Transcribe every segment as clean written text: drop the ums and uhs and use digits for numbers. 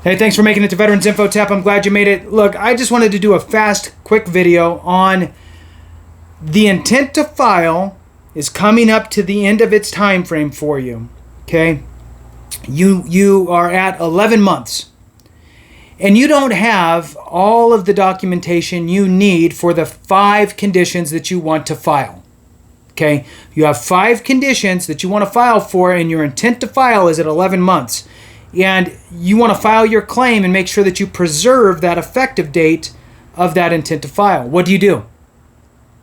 Hey, thanks for making it to Veterans Info Tap. I'm glad you made it. Look, I just wanted to do a fast, quick video on the intent to file is coming up to the end of its time frame for you. Okay? You are at 11 months. And you don't have all of the documentation you need for the 5 conditions that you want to file. Okay? You have 5 conditions that you want to file for, and your intent to file is at 11 months. And you want to file your claim and make sure that you preserve that effective date of that intent to file. What do?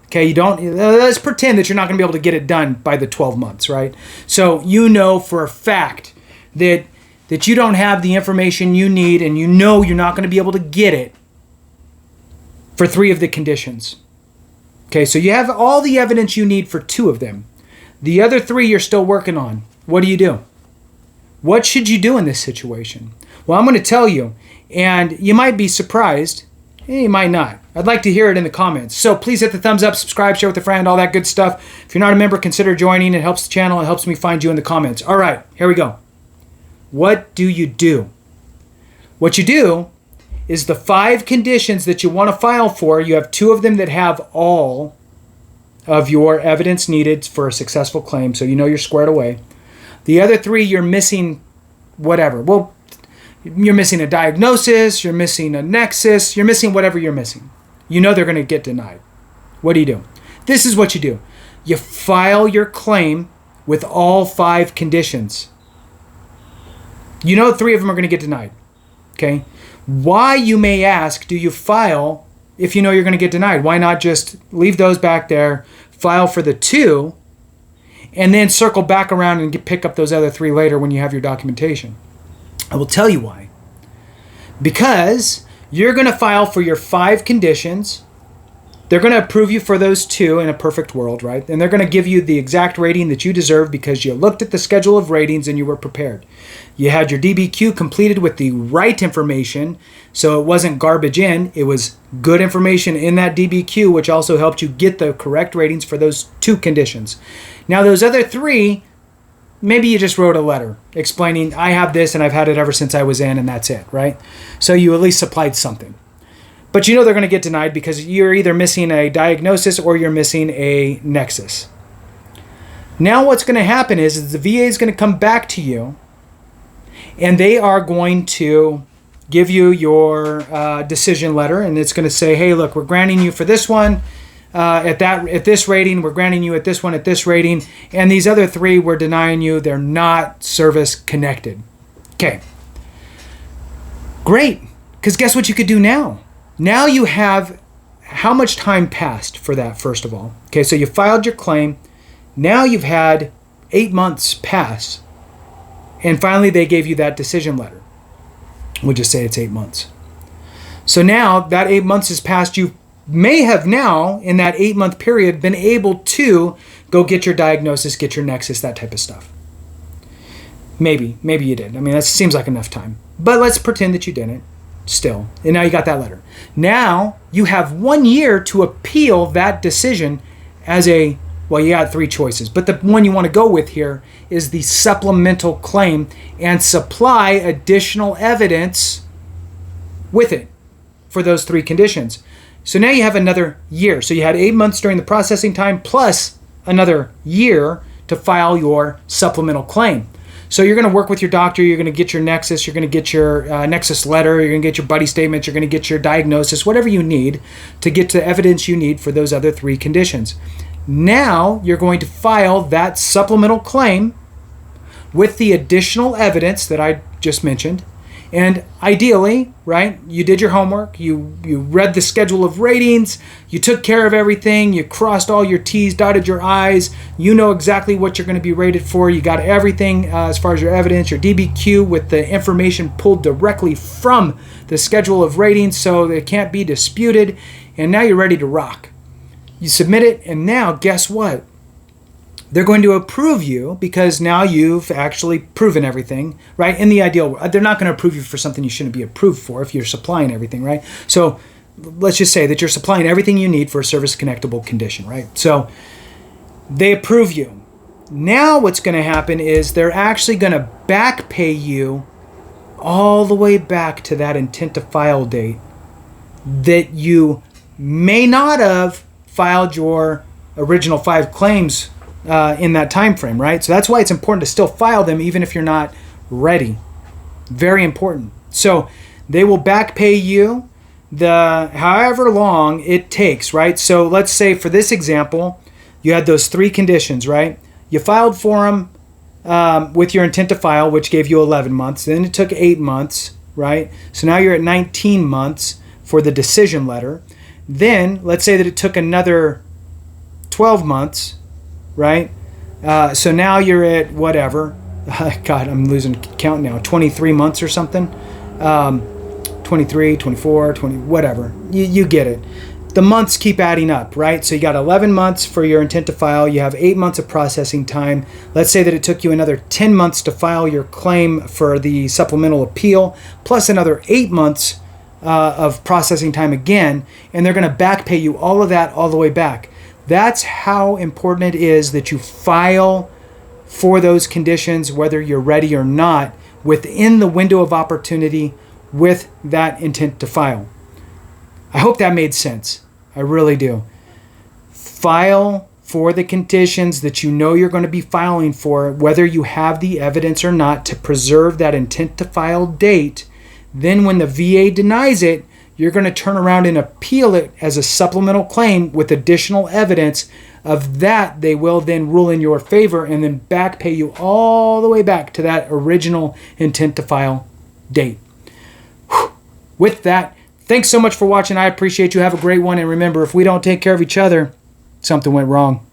Okay, let's pretend that you're not going to be able to get it done by the 12 months, right? So you know for a fact that you don't have the information you need, and you know you're not going to be able to get it for 3 of the conditions. Okay, so you have all the evidence you need for 2 of them. The other 3 you're still working on. What do? What should you do in this situation? Well, I'm going to tell you, and you might be surprised, and you might not. I'd like to hear it in the comments. So please hit the thumbs up, subscribe, share with a friend, all that good stuff. If you're not a member, consider joining. It helps the channel. It helps me find you in the comments. All right, here we go. What do? What you do is the 5 conditions that you want to file for, you have 2 of them that have all of your evidence needed for a successful claim, so you know you're squared away. The other 3, you're missing whatever. Well, you're missing a diagnosis, you're missing a nexus, you're missing whatever you're missing. You know they're going to get denied. What do? This is what you do. You file your claim with all 5 conditions. You know 3 of them are going to get denied. Okay? Why, you may ask, do you file if you know you're going to get denied? Why not just leave those back there, file for the 2, and then circle back around and pick up those other 3 later when you have your documentation? I will tell you why. Because you're going to file for your 5 conditions. They're going to approve you for those 2 in a perfect world, right? And they're going to give you the exact rating that you deserve because you looked at the schedule of ratings and you were prepared. You had your DBQ completed with the right information, so it wasn't garbage in. It was good information in that DBQ, which also helped you get the correct ratings for those 2 conditions. Now, those other 3, maybe you just wrote a letter explaining, I have this and I've had it ever since I was in, and that's it, right? So you at least supplied something. But you know they're going to get denied because you're either missing a diagnosis or you're missing a nexus. Now what's going to happen is the VA is going to come back to you, and they are going to give you your decision letter, and it's going to say, hey, look, we're granting you for this one at this rating, we're granting you at this one at this rating, and these other 3 we're denying you. They're not service connected. Okay. Great. Because guess what you could do now? Now you have how much time passed for that, first of all. Okay, so you filed your claim. Now you've had 8 months pass. And finally they gave you that decision letter. We'll just say it's 8 months. So now that 8 months has passed, you may have now, in that 8-month period, been able to go get your diagnosis, get your nexus, that type of stuff. Maybe you did. I mean, that seems like enough time. But let's pretend that you didn't. Still. And now you got that letter. Now you have 1 year to appeal that decision as you got 3 choices. But the one you want to go with here is the supplemental claim and supply additional evidence with it for those 3 conditions. So now you have another year. So you had 8 months during the processing time plus another year to file your supplemental claim. So you're going to work with your doctor, you're going to get your nexus, you're going to get your Nexus Letter, you're going to get your buddy statements, you're going to get your diagnosis, whatever you need to get to evidence you need for those other 3 conditions. Now you're going to file that supplemental claim with the additional evidence that I just mentioned. And ideally, right, you did your homework, you read the schedule of ratings, you took care of everything, you crossed all your T's, dotted your I's, you know exactly what you're going to be rated for, you got everything as far as your evidence, your DBQ with the information pulled directly from the schedule of ratings so that it can't be disputed, and now you're ready to rock. You submit it, and now guess what? They're going to approve you because now you've actually proven everything, right? In the ideal world, they're not going to approve you for something you shouldn't be approved for if you're supplying everything, right? So let's just say that you're supplying everything you need for a service connectable condition, right? So they approve you. Now what's going to happen is they're actually going to back pay you all the way back to that intent to file date that you may not have filed your original 5 claims in that time frame, right? So that's why it's important to still file them even if you're not ready. Very important. So they will back pay you the however long it takes, right? So let's say for this example, you had those 3 conditions, right? You filed for them with your intent to file, which gave you 11 months. Then it took 8 months, right? So now you're at 19 months for the decision letter. Then let's say that it took another 12 months, right? So now you're at whatever. God, I'm losing count now. 23 months or something. 23, 24, 20, whatever. You get it. The months keep adding up, right? So you got 11 months for your intent to file. You have 8 months of processing time. Let's say that it took you another 10 months to file your claim for the supplemental appeal, plus another 8 months of processing time again, and they're going to back pay you all of that all the way back. That's how important it is that you file for those conditions, whether you're ready or not, within the window of opportunity with that intent to file. I hope that made sense. I really do. File for the conditions that you know you're going to be filing for, whether you have the evidence or not, to preserve that intent to file date. Then when the VA denies it, you're going to turn around and appeal it as a supplemental claim with additional evidence of that. They will then rule in your favor and then back pay you all the way back to that original intent to file date. With that, thanks so much for watching. I appreciate you. Have a great one. And remember, if we don't take care of each other, something went wrong.